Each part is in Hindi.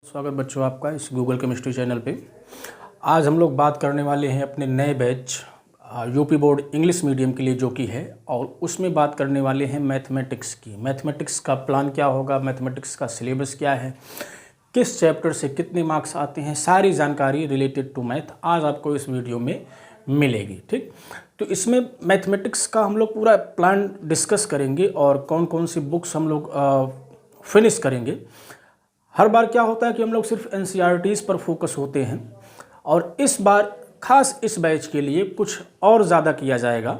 स्वागत बच्चों आपका इस गूगल केमिस्ट्री चैनल पे। आज हम लोग बात करने वाले हैं अपने नए batch UP board English medium के लिए जो कि है, और उसमें बात करने वाले हैं मैथमेटिक्स की। मैथमेटिक्स का प्लान क्या होगा, मैथमेटिक्स का सिलेबस क्या है, किस चैप्टर से कितने मार्क्स आते हैं, सारी जानकारी रिलेटेड टू मैथ आज आपको इस वीडियो में मिलेगी। ठीक, तो इसमें मैथमेटिक्स का हम लोग पूरा प्लान डिस्कस करेंगे और कौन कौन सी बुक्स हम लोग फिनिश करेंगे। हर बार क्या होता है कि हम लोग सिर्फ एनसीईआरटीज़ पर फोकस होते हैं, और इस बार खास इस बैच के लिए कुछ और ज़्यादा किया जाएगा।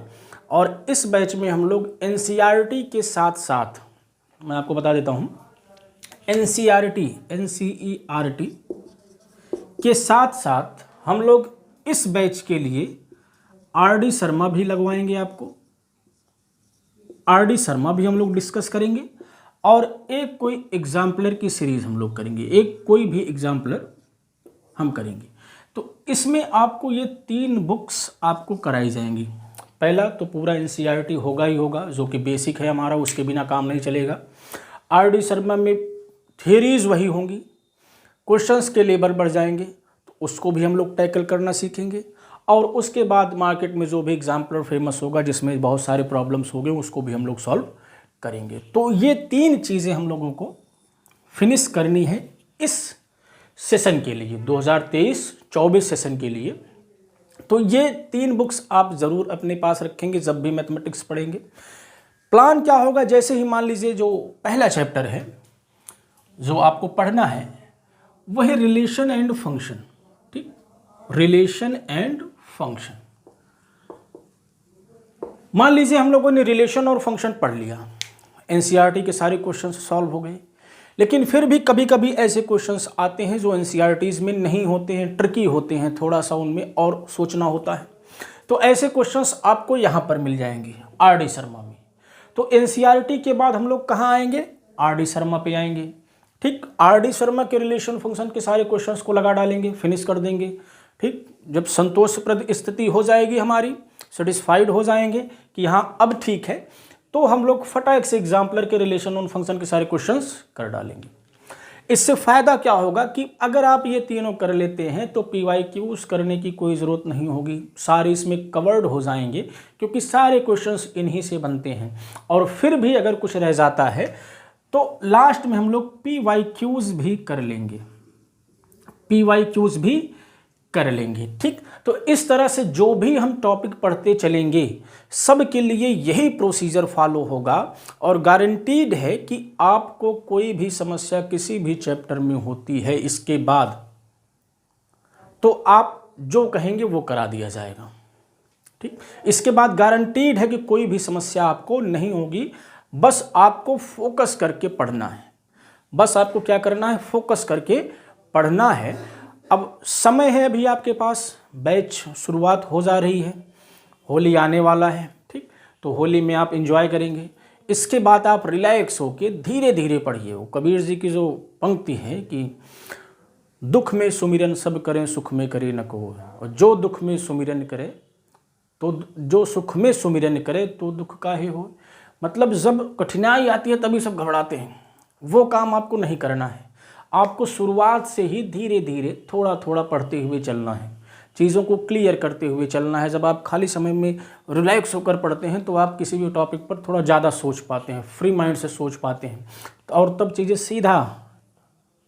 और इस बैच में हम लोग एनसीईआरटी के साथ साथ, मैं आपको बता देता हूँ, एनसीईआरटी के साथ साथ हम लोग इस बैच के लिए आरडी शर्मा भी लगवाएंगे। आपको आरडी शर्मा भी हम लोग डिस्कस करेंगे, और एक कोई एग्जाम्पलर की सीरीज हम लोग करेंगे, एक कोई भी एग्जाम्पलर हम करेंगे। तो इसमें आपको ये 3 बुक्स आपको कराई जाएंगी। पहला तो पूरा एनसीईआरटी होगा ही होगा, जो कि बेसिक है हमारा, उसके बिना काम नहीं चलेगा। आरडी शर्मा में थ्योरीज वही होंगी, क्वेश्चंस के लेवल बढ़ जाएंगे, तो उसको भी हम लोग टैकल करना सीखेंगे। और उसके बाद मार्केट में जो भी एग्जाम्पलर फेमस होगा, जिसमें बहुत सारे प्रॉब्लम्स हो गए, उसको भी हम लोग सॉल्व करेंगे। तो ये 3 चीज़ें हम लोगों को फिनिश करनी है इस सेशन के लिए, 2023-24 सेशन के लिए। तो ये 3 बुक्स आप ज़रूर अपने पास रखेंगे जब भी मैथमेटिक्स पढ़ेंगे। प्लान क्या होगा, जैसे ही मान लीजिए जो पहला चैप्टर है जो आपको पढ़ना है वह है रिलेशन एंड फंक्शन। ठीक, रिलेशन एंड फंक्शन। मान लीजिए हम लोगों ने रिलेशन और फंक्शन पढ़ लिया, एनसीईआरटी के सारे क्वेश्चंस सॉल्व हो गए, लेकिन फिर भी कभी कभी ऐसे क्वेश्चंस आते हैं जो एनसीईआरटीज़ में नहीं होते हैं, ट्रिकी होते हैं, थोड़ा सा उनमें और सोचना होता है। तो ऐसे क्वेश्चंस आपको यहाँ पर मिल जाएंगे आरडी शर्मा में। तो एनसीईआरटी के बाद हम लोग कहाँ आएंगे, आरडी शर्मा पे आएंगे। ठीक, आरडी शर्मा के रिलेशन फंक्शन के सारे क्वेश्चंस को लगा डालेंगे, फिनिश कर देंगे। ठीक, जब संतोषप्रद स्थिति हो जाएगी हमारी, सेटिस्फाइड हो जाएंगे कि हाँ अब ठीक है, तो हम लोग फटाक से एग्जाम्पलर के रिलेशन और फंक्शन के सारे क्वेश्चंस कर डालेंगे। इससे फ़ायदा क्या होगा कि अगर आप ये तीनों कर लेते हैं तो पीवाईक्यूज करने की कोई ज़रूरत नहीं होगी, सारे इसमें कवर्ड हो जाएंगे, क्योंकि सारे क्वेश्चंस इन्हीं से बनते हैं। और फिर भी अगर कुछ रह जाता है तो लास्ट में हम लोग पीवाईक्यूज भी कर लेंगे, पीवाईक्यूज भी कर लेंगे। ठीक, तो इस तरह से जो भी हम टॉपिक पढ़ते चलेंगे सब के लिए यही प्रोसीजर फॉलो होगा, और गारंटीड है कि आपको कोई भी समस्या किसी भी चैप्टर में होती है इसके बाद, तो आप जो कहेंगे वो करा दिया जाएगा। ठीक, इसके बाद गारंटीड है कि कोई भी समस्या आपको नहीं होगी। बस आपको फोकस करके पढ़ना है, बस आपको क्या करना है, फोकस करके पढ़ना है। अब समय है अभी आपके पास, बैच शुरुआत हो जा रही है, होली आने वाला है। ठीक, तो होली में आप एंजॉय करेंगे, इसके बाद आप रिलैक्स होके धीरे धीरे पढ़िए। वो कबीर जी की जो पंक्ति है कि दुख में सुमिरन सब करें, सुख में करे न को, और जो दुख में सुमिरन करे तो जो सुख में सुमिरन करे तो दुख काहे हो। मतलब जब कठिनाई आती है तभी सब घबराते हैं, वो काम आपको नहीं करना है। आपको शुरुआत से ही धीरे धीरे थोड़ा थोड़ा पढ़ते हुए चलना है, चीज़ों को क्लियर करते हुए चलना है। जब आप खाली समय में रिलैक्स होकर पढ़ते हैं तो आप किसी भी टॉपिक पर थोड़ा ज़्यादा सोच पाते हैं, फ्री माइंड से सोच पाते हैं, और तब चीज़ें सीधा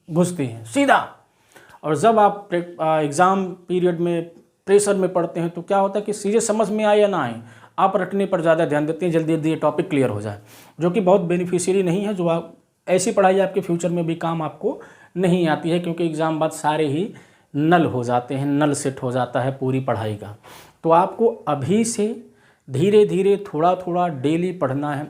घुसती हैं, सीधा। और जब आप एग्ज़ाम पीरियड में प्रेशर में पढ़ते हैं तो क्या होता है कि चीज़ें समझ में आए या ना आए, आप रटने पर ज़्यादा ध्यान देते हैं, जल्दी जल्दी ये टॉपिक क्लियर हो जाए, जो कि बहुत बेनिफिशियरी नहीं है। जो आप ऐसी पढ़ाई आपके फ्यूचर में भी काम आपको नहीं आती है, क्योंकि एग्ज़ाम बाद सारे ही नल हो जाते हैं, नल सेट हो जाता है पूरी पढ़ाई का। तो आपको अभी से धीरे धीरे थोड़ा थोड़ा डेली पढ़ना है।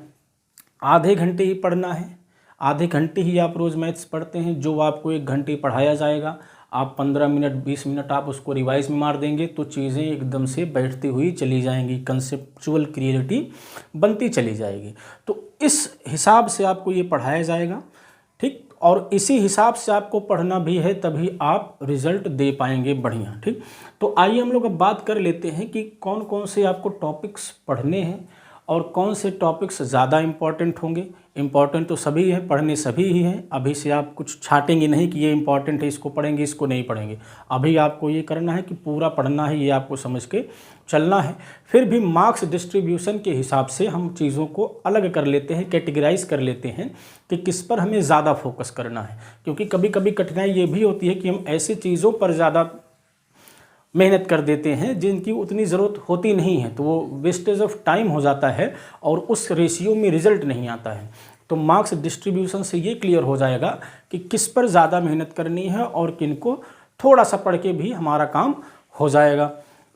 आधे घंटे ही पढ़ना है, आधे घंटे ही आप रोज़ मैथ्स पढ़ते हैं, जो आपको 1 घंटे पढ़ाया जाएगा, आप 15 मिनट 20 मिनट आप उसको रिवाइज में मार देंगे तो चीज़ें एकदम से बैठती हुई चली जाएंगी, कंसेप्चुअल क्लियरिटी बनती चली जाएगी। तो इस हिसाब से आपको ये पढ़ाया जाएगा। ठीक, और इसी हिसाब से आपको पढ़ना भी है, तभी आप रिजल्ट दे पाएंगे बढ़िया। ठीक, तो आइए हम लोग अब बात कर लेते हैं कि कौन कौन से आपको टॉपिक्स पढ़ने हैं और कौन से टॉपिक्स ज़्यादा इम्पॉर्टेंट होंगे। इम्पॉर्टेंट तो सभी हैं, पढ़ने सभी ही हैं। अभी से आप कुछ छाटेंगे नहीं कि ये इम्पॉर्टेंट है, इसको पढ़ेंगे, इसको नहीं पढ़ेंगे। अभी आपको ये करना है कि पूरा पढ़ना है, ये आपको समझ के चलना है। फिर भी मार्क्स डिस्ट्रीब्यूशन के हिसाब से हम चीज़ों को अलग कर लेते हैं, कैटेगराइज कर लेते हैं कि किस पर हमें ज़्यादा फोकस करना है। क्योंकि कभी कभी कठिनाई ये भी होती है कि हम ऐसी चीज़ों पर ज़्यादा मेहनत कर देते हैं जिनकी उतनी ज़रूरत होती नहीं है, तो वो वेस्टेज ऑफ टाइम हो जाता है और उस रेशियो में रिजल्ट नहीं आता है। तो मार्क्स डिस्ट्रीब्यूशन से ये क्लियर हो जाएगा कि किस पर ज़्यादा मेहनत करनी है और किन को थोड़ा सा पढ़ के भी हमारा काम हो जाएगा।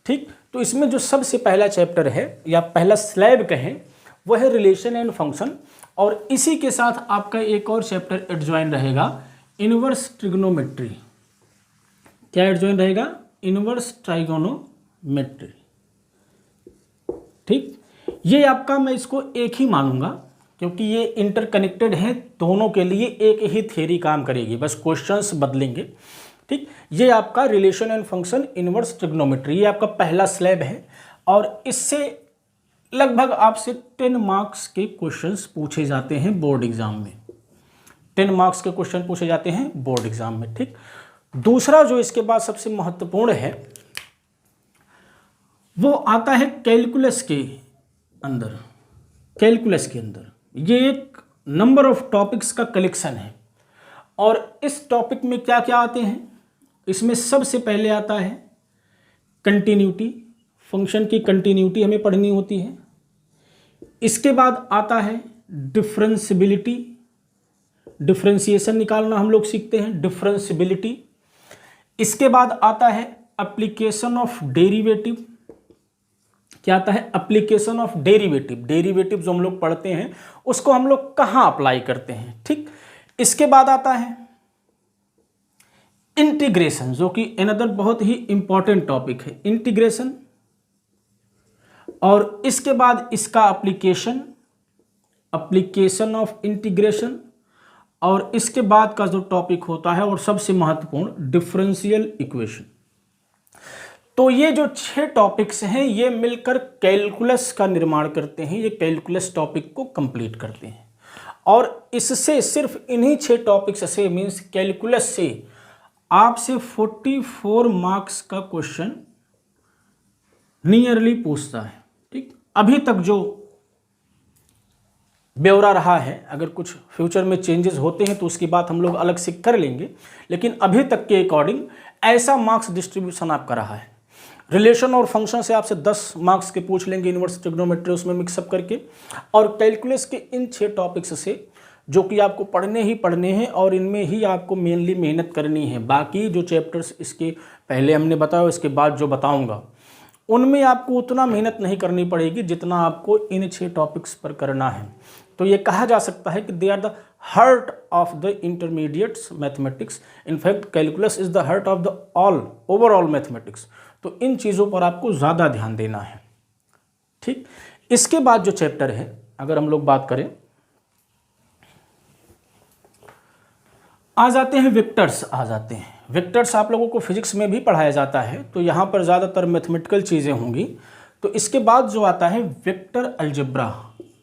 ठीक, तो इसमें जो सबसे पहला चैप्टर है या पहला स्लैब कहें वह है रिलेशन एंड फंक्शन, और इसी के साथ आपका एक और चैप्टर एडजॉइन रहेगा, इनवर्स ट्रिग्नोमेट्री। क्या एडजॉइन रहेगा? Inverse trigonometry. ठीक, ये आपका, मैं इसको एक ही मानूंगा क्योंकि ये इंटरकनेक्टेड है, दोनों के लिए एक ही थ्योरी काम करेगी, बस क्वेश्चंस बदलेंगे। ठीक, ये आपका relation and function inverse trigonometry, ये आपका पहला स्लैब है और इससे लगभग आपसे 10 मार्क्स के क्वेश्चंस पूछे जाते हैं बोर्ड एग्जाम में। 10 मार्क्स के क्वेश्चन पूछे जाते हैं बोर्ड एग्जाम में। ठीक, दूसरा जो इसके बाद सबसे महत्वपूर्ण है वो आता है कैलकुलस के अंदर। कैलकुलस के अंदर ये एक नंबर ऑफ टॉपिक्स का कलेक्शन है और इस टॉपिक में क्या क्या आते हैं, इसमें सबसे पहले आता है कंटिन्यूटी, फंक्शन की कंटिन्यूटी हमें पढ़नी होती है। इसके बाद आता है डिफरेंशियबिलिटी, डिफरेंशिएशन निकालना हम लोग सीखते हैं, डिफरेंशियबिलिटी। इसके बाद आता है एप्लीकेशन ऑफ डेरिवेटिव। क्या आता है? Application of derivative. डेरिवेटिव जो हम लोग पढ़ते हैं उसको हम लोग कहाँ अप्लाई करते हैं। ठीक, इसके बाद आता है इंटीग्रेशन, जो कि अनदर बहुत ही इंपॉर्टेंट टॉपिक है, इंटीग्रेशन। और इसके बाद इसका एप्लीकेशन, एप्लीकेशन ऑफ इंटीग्रेशन। और इसके बाद का जो टॉपिक होता है और सबसे महत्वपूर्ण डिफरेंशियल इक्वेशन। तो ये जो 6 टॉपिक्स हैं ये मिलकर कैलकुलस का निर्माण करते हैं, ये कैलकुलस टॉपिक को कंप्लीट करते हैं। और इससे सिर्फ इन्हीं 6 टॉपिक्स से, मींस कैलकुलस से आपसे 44 मार्क्स का क्वेश्चन नियरली पूछता है। ठीक, अभी तक जो ब्यौरा रहा है, अगर कुछ फ्यूचर में चेंजेस होते हैं तो उसकी बात हम लोग अलग से कर लेंगे, लेकिन अभी तक के अकॉर्डिंग ऐसा मार्क्स डिस्ट्रीब्यूशन आपका रहा है। रिलेशन और फंक्शन से आपसे 10 मार्क्स के पूछ लेंगे, इनवर्स ट्रिग्नोमेट्री उसमें मिक्सअप करके, और कैलकुलस के इन 6 टॉपिक्स से जो कि आपको पढ़ने ही पढ़ने हैं और इनमें ही आपको मेनली मेहनत करनी है। बाकी जो चैप्टर्स इसके पहले हमने बताया, इसके बाद जो बताऊँगा उनमें आपको उतना मेहनत नहीं करनी पड़ेगी जितना आपको इन 6 टॉपिक्स पर करना है। तो ये कहा जा सकता है कि they are the heart of the intermediate's mathematics. In fact calculus is the heart of the all overall mathematics. तो इन चीज़ों पर आपको ज़्यादा ध्यान देना है। ठीक, इसके बाद जो चैप्टर है, अगर हम लोग बात करें, आ जाते हैं वेक्टर्स। आ जाते हैं वेक्टर्स, आप लोगों को फिजिक्स में भी पढ़ाया जाता है, तो यहाँ पर ज़्यादातर मैथमेटिकल चीज़ें होंगी। तो इसके बाद जो आता है वेक्टर अलजेब्रा।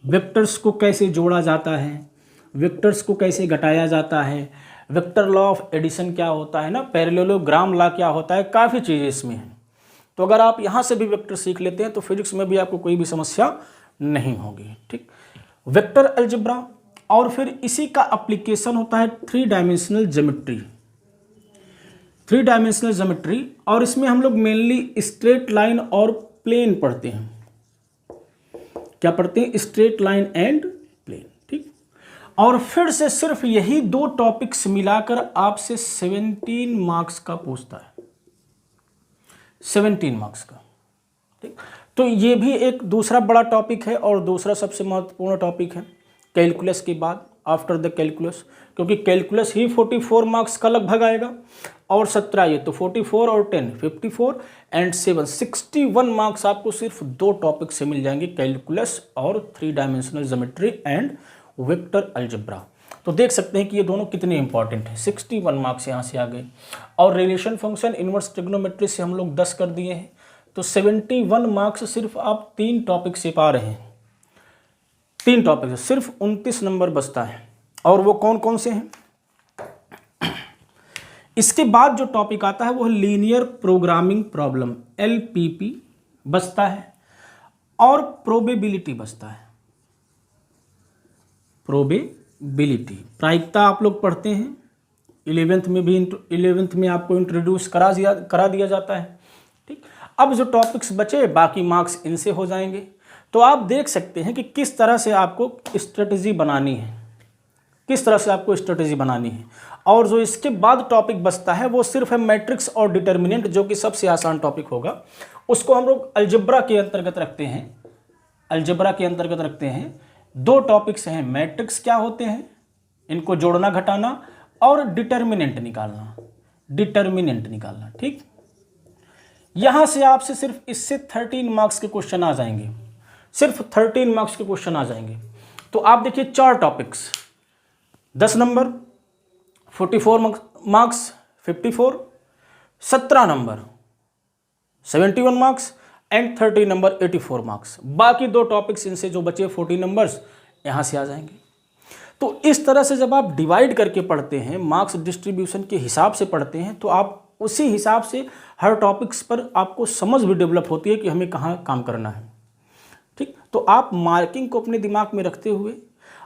वेक्टर्स को कैसे जोड़ा जाता है, वेक्टर्स को कैसे घटाया जाता है, वेक्टर लॉ ऑफ एडिशन क्या होता है ना, पैरेललोग्राम लॉ क्या होता है, काफ़ी चीज़ें इसमें हैं। तो अगर आप यहाँ से भी वेक्टर सीख लेते हैं तो फिजिक्स में भी आपको कोई भी समस्या नहीं होगी। ठीक, वेक्टर अलजेब्रा। और फिर इसी का एप्लीकेशन होता है 3 डायमेंशनल ज्योमेट्री। 3 डायमेंशनल ज्योमेट्री, और इसमें हम लोग मेनली स्ट्रेट लाइन और प्लेन पढ़ते हैं। क्या पढ़ते हैं? Straight line and plane. ठीक, और फिर से सिर्फ यही 2 टॉपिक्स मिलाकर आपसे 17 मार्क्स का पूछता है, 17 मार्क्स का। ठीक, तो ये भी एक दूसरा बड़ा टॉपिक है और दूसरा सबसे महत्वपूर्ण टॉपिक है कैलकुलस के बाद, आफ्टर द कैलकुलस, क्योंकि कैलकुलस ही 44 मार्क्स का लगभग आएगा और 17 ये, तो 44 और 10 54 एंड 7 61 मार्क्स आपको सिर्फ 2 टॉपिक से मिल जाएंगे, कैलकुलस और 3 dimensional geometry and vector algebra. तो देख सकते हैं कि ये दोनों कितने इंपॉर्टेंट हैं। 61 मार्क्स यहाँ से आ गए, और रिलेशन फंक्शन इनवर्स ट्रिग्नोमेट्री से हम लोग 10 कर दिए हैं, तो 71 मार्क्स सिर्फ आप 3 टॉपिक से पा रहे हैं। 3 टॉपिक, सिर्फ 29 नंबर बचता है। और वो कौन कौन से हैं? इसके बाद जो टॉपिक आता है वो है लीनियर प्रोग्रामिंग प्रॉब्लम, LPP बचता है, और प्रोबेबिलिटी बचता है। प्रोबेबिलिटी प्रायिकता आप लोग पढ़ते हैं 11th में भी, 11th में आपको इंट्रोड्यूस करा दिया जाता है। ठीक, अब जो टॉपिक्स बचे बाकी मार्क्स इनसे हो जाएंगे। तो आप देख सकते हैं कि किस तरह से आपको स्ट्रेटजी बनानी है, किस तरह से आपको स्ट्रेटजी बनानी है। और जो इसके बाद टॉपिक बचता है वो सिर्फ है मैट्रिक्स और डिटर्मिनेंट, जो कि सबसे आसान टॉपिक होगा। उसको हम लोग अलजेब्रा के अंतर्गत रखते हैं। अलजेब्रा के अंतर्गत रखते हैं। 2 टॉपिक्स हैं, मैट्रिक्स क्या होते हैं, इनको जोड़ना घटाना, और डिटर्मिनेंट निकालना, डिटर्मिनेंट निकालना। ठीक, यहां से आपसे सिर्फ इससे 13 मार्क्स के क्वेश्चन आ जाएंगे, सिर्फ 13 मार्क्स के क्वेश्चन आ जाएंगे। तो आप देखिए 4 topics, 10 number, 44 marks, 54, 17 number 71 marks, and 30 number 84 marks. बाकी 2 टॉपिक्स इनसे जो बचे 40 नंबर्स यहाँ से आ जाएंगे। तो इस तरह से जब आप डिवाइड करके पढ़ते हैं, मार्क्स डिस्ट्रीब्यूशन के हिसाब से पढ़ते हैं, तो आप उसी हिसाब से हर टॉपिक्स पर आपको समझ भी डेवलप होती है कि हमें कहाँ काम करना है। ठीक, तो आप मार्किंग को अपने दिमाग में रखते हुए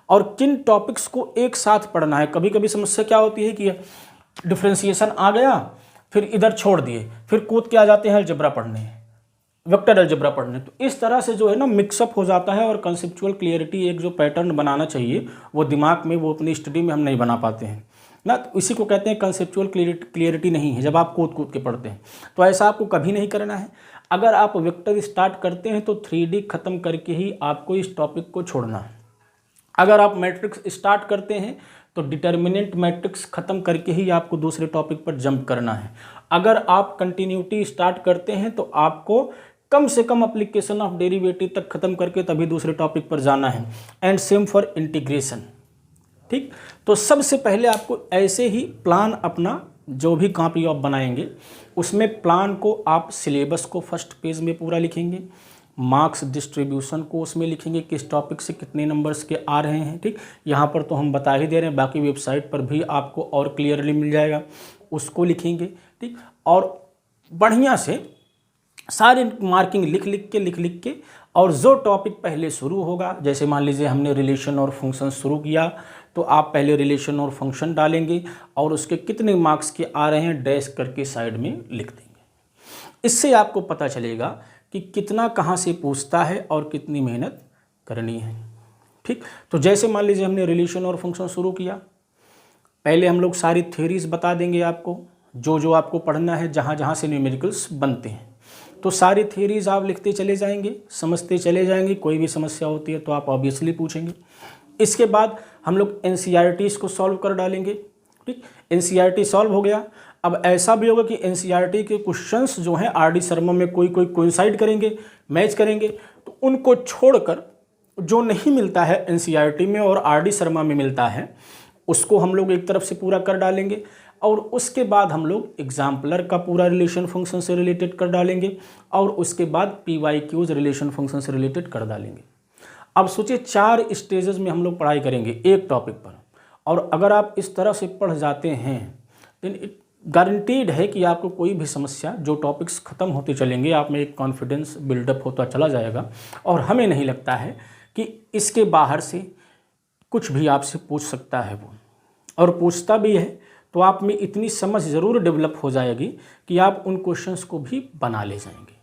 और किन टॉपिक्स को एक साथ पढ़ना है। कभी कभी समस्या क्या होती है कि डिफरेंशिएशन आ गया, फिर इधर छोड़ दिए, फिर कूद के आ जाते हैं अलजेब्रा पढ़ने, वेक्टर अलजेब्रा पढ़ने। तो इस तरह से जो है ना मिक्सअप हो जाता है, और कंसेप्चुअल क्लियरिटी एक जो पैटर्न बनाना चाहिए वो दिमाग में, वो अपनी स्टडी में हम नहीं बना पाते हैं ना। तो इसी को कहते हैं कंसेप्चुअल क्लियरिटी नहीं है जब आप कूद के पढ़ते हैं। तो ऐसा आपको कभी नहीं करना है। अगर आप वेक्टर स्टार्ट करते हैं तो 3D ख़त्म करके ही आपको इस टॉपिक को छोड़ना है। अगर आप मैट्रिक्स स्टार्ट करते हैं तो डिटर्मिनेंट मैट्रिक्स ख़त्म करके ही आपको दूसरे टॉपिक पर जंप करना है। अगर आप कंटिन्यूटी स्टार्ट करते हैं तो आपको कम से कम एप्लीकेशन ऑफ डेरिवेटिव तक खत्म करके तभी दूसरे टॉपिक पर जाना है। And same for integration. ठीक, तो सबसे पहले आपको ऐसे ही प्लान अपना जो भी कॉपी आप बनाएंगे उसमें प्लान को आप सिलेबस को फर्स्ट पेज में पूरा लिखेंगे, मार्क्स डिस्ट्रीब्यूशन को उसमें लिखेंगे, किस टॉपिक से कितने नंबर्स के आ रहे हैं। ठीक, यहाँ पर तो हम बता ही दे रहे हैं, बाकी वेबसाइट पर भी आपको और क्लियरली मिल जाएगा, उसको लिखेंगे। ठीक, और बढ़िया से सारे मार्किंग लिख के और जो टॉपिक पहले शुरू होगा, जैसे मान लीजिए हमने रिलेशन और फंक्शन शुरू किया, तो आप पहले रिलेशन और फंक्शन डालेंगे और उसके कितने मार्क्स के आ रहे हैं डैश करके साइड में लिख देंगे। इससे आपको पता चलेगा कि कितना कहाँ से पूछता है और कितनी मेहनत करनी है। ठीक, तो जैसे मान लीजिए हमने रिलेशन और फंक्शन शुरू किया, पहले हम लोग सारी थ्योरीज बता देंगे आपको, जो आपको पढ़ना है, जहाँ से न्यूमेरिकल्स बनते हैं। तो सारी थ्योरीज आप लिखते चले जाएंगे, समझते चले जाएंगे। कोई भी समस्या होती है तो आप ऑब्वियसली पूछेंगे। इसके बाद हम लोग NCERTs को सॉल्व कर डालेंगे। ठीक, NCERT सॉल्व हो गया। अब ऐसा भी होगा कि NCERT के क्वेश्चंस जो हैं RD शर्मा में कोई कोइंसाइड करेंगे, मैच करेंगे, तो उनको छोड़कर जो नहीं मिलता है NCERT में और RD शर्मा में मिलता है उसको हम लोग एक तरफ से पूरा कर डालेंगे। और उसके बाद हम लोग एग्जाम्पलर का पूरा रिलेशन फंक्शन से रिलेटेड कर डालेंगे, और उसके बाद PYQs रिलेशन फंक्शन से रिलेटेड कर डालेंगे। अब सोचिए 4 स्टेजेस में हम लोग पढ़ाई करेंगे एक टॉपिक पर, और अगर आप इस तरह से पढ़ जाते हैं तो गारंटीड है कि आपको कोई भी समस्या, जो टॉपिक्स ख़त्म होते चलेंगे, आप में एक कॉन्फिडेंस बिल्डअप होता चला जाएगा। और हमें नहीं लगता है कि इसके बाहर से कुछ भी आपसे पूछ सकता है वो, और पूछता भी है तो आप में इतनी समझ ज़रूर डेवलप हो जाएगी कि आप उन क्वेश्चंस को भी बना ले जाएंगे।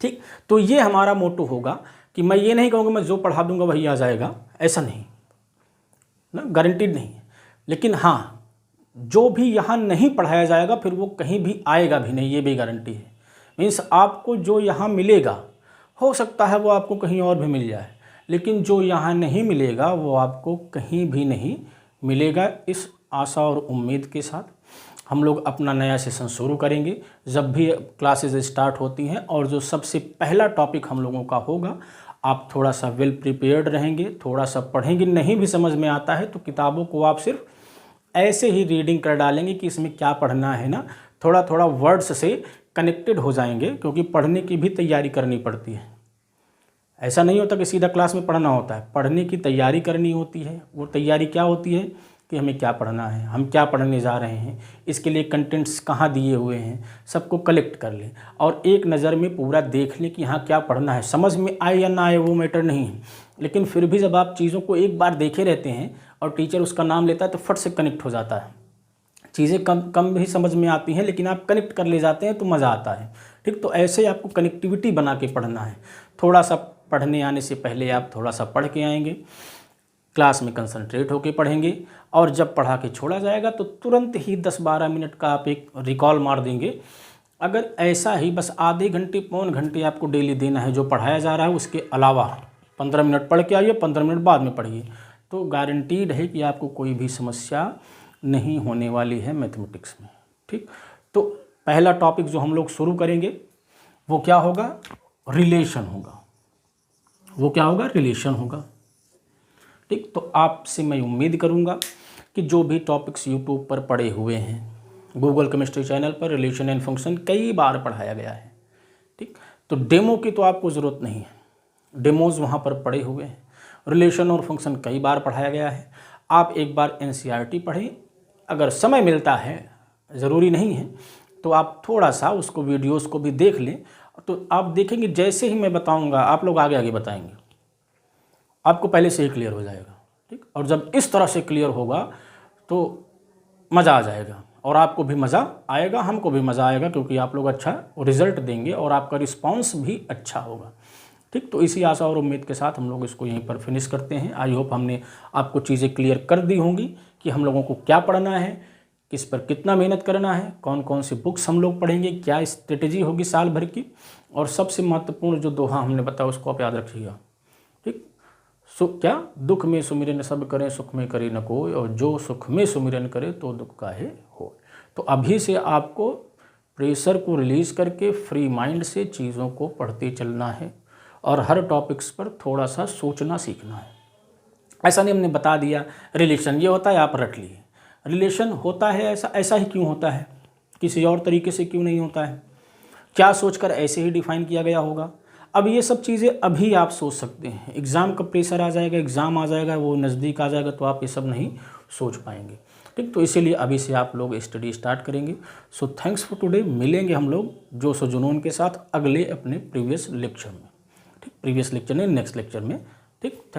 ठीक, तो ये हमारा मोटो होगा कि मैं ये नहीं कहूँगा मैं जो पढ़ा दूंगा वही आ जाएगा, ऐसा नहीं ना, गारंटीड नहीं है। लेकिन हाँ, जो भी यहाँ नहीं पढ़ाया जाएगा फिर वो कहीं भी आएगा भी नहीं, ये भी गारंटी है। मीन्स आपको जो यहाँ मिलेगा, हो सकता है वो आपको कहीं और भी मिल जाए, लेकिन जो यहाँ नहीं मिलेगा वो आपको कहीं भी नहीं मिलेगा। इस आशा और उम्मीद के साथ हम लोग अपना नया सेशन शुरू करेंगे जब भी क्लासेस स्टार्ट होती हैं। और जो सबसे पहला टॉपिक हम लोगों का होगा, आप थोड़ा सा वेल प्रिपेयर्ड रहेंगे, थोड़ा सा पढ़ेंगे। नहीं भी समझ में आता है तो किताबों को आप सिर्फ ऐसे ही रीडिंग कर डालेंगे कि इसमें क्या पढ़ना है ना, थोड़ा थोड़ा वर्ड्स से कनेक्टेड हो जाएंगे, क्योंकि पढ़ने की भी तैयारी करनी पड़ती है ऐसा नहीं होता कि सीधा क्लास में पढ़ना होता है, पढ़ने की तैयारी करनी होती है। वो तैयारी क्या होती है कि हमें क्या पढ़ना है, हम क्या पढ़ने जा रहे हैं, इसके लिए कंटेंट्स कहाँ दिए हुए हैं, सबको कलेक्ट कर लें और एक नज़र में पूरा देख लें कि हाँ क्या पढ़ना है। समझ में आए या ना आए वो मैटर नहीं है, लेकिन फिर भी जब आप चीज़ों को एक बार देखे रहते हैं और टीचर उसका नाम लेता है तो फट से कनेक्ट हो जाता है। चीज़ें कम कम भी समझ में आती हैं लेकिन आप कनेक्ट कर ले जाते हैं तो मज़ा आता है। ठीक, तो ऐसे आपको कनेक्टिविटी बना के पढ़ना है। थोड़ा सा पढ़ने आने से पहले आप थोड़ा सा पढ़ के आएंगे, क्लास में कंसंट्रेट होकर पढ़ेंगे और जब पढ़ा के छोड़ा जाएगा तो तुरंत ही 10-12 मिनट का आप एक रिकॉल मार देंगे। अगर ऐसा ही बस आधे घंटे पौन घंटे आपको डेली देना है जो पढ़ाया जा रहा है, उसके अलावा 15 मिनट पढ़ के आइए, 15 मिनट बाद में पढ़िए, तो गारंटीड है कि आपको कोई भी समस्या नहीं होने वाली है मैथमेटिक्स में। ठीक, तो पहला टॉपिक जो हम लोग शुरू करेंगे वो क्या होगा, रिलेशन होगा। वो क्या होगा, रिलेशन होगा। ठीक, तो आपसे मैं उम्मीद करूंगा कि जो भी टॉपिक्स यूट्यूब पर पड़े हुए हैं, गूगल केमिस्ट्री चैनल पर रिलेशन एंड फंक्शन कई बार पढ़ाया गया है। ठीक, तो डेमो की तो आपको ज़रूरत नहीं है, डेमोज वहाँ पर पड़े हुए हैं। रिलेशन और फंक्शन कई बार पढ़ाया गया है। आप एक बार एनसीईआरटी पढ़ें, अगर समय मिलता है, ज़रूरी नहीं है, तो आप थोड़ा सा उसको वीडियोस को भी देख लें, तो आप देखेंगे जैसे ही मैं बताऊंगा आप लोग आगे आगे बताएंगे, आपको पहले से ही क्लियर हो जाएगा। ठीक, और जब इस तरह से क्लियर होगा तो मज़ा आ जाएगा और आपको भी मज़ा आएगा, हमको भी मज़ा आएगा, क्योंकि आप लोग अच्छा रिजल्ट देंगे और आपका रिस्पांस भी अच्छा होगा। ठीक, तो इसी आशा और उम्मीद के साथ हम लोग इसको यहीं पर फिनिश करते हैं। आई होप हमने आपको चीज़ें क्लियर कर दी होंगी कि हम लोगों को क्या पढ़ना है, किस पर कितना मेहनत करना है, कौन कौन सी बुक्स हम लोग पढ़ेंगे, क्या स्ट्रेटेजी होगी साल भर की, और सबसे महत्वपूर्ण जो दोहा हमने बताया उसको आप याद रखिएगा। ठीक, क्या, दुख में सुमिरन सब करें सुख में करे न कोई, और जो सुख में सुमिरन करे तो दुख काहे हो। तो अभी से आपको प्रेशर को रिलीज़ करके फ्री माइंड से चीज़ों को पढ़ते चलना है और हर टॉपिक्स पर थोड़ा सा सोचना सीखना है। ऐसा नहीं हमने बता दिया रिलेशन ये होता है आप रट लिए, रिलेशन होता है ऐसा, ऐसा ही क्यों होता है, किसी और तरीके से क्यों नहीं होता है, क्या सोचकर ऐसे ही डिफ़ाइन किया गया होगा। अब ये सब चीज़ें अभी आप सोच सकते हैं, एग्ज़ाम का प्रेशर आ जाएगा, एग्ज़ाम आ जाएगा, वो नज़दीक आ जाएगा तो आप ये सब नहीं सोच पाएंगे। ठीक, तो इसीलिए अभी से आप लोग स्टडी स्टार्ट करेंगे। So thanks for today. मिलेंगे हम लोग जोश और जुनून के साथ अगले अपने प्रीवियस लेक्चर में। ठीक, प्रीवियस लेक्चर में, नेक्स्ट लेक्चर में। ठीक।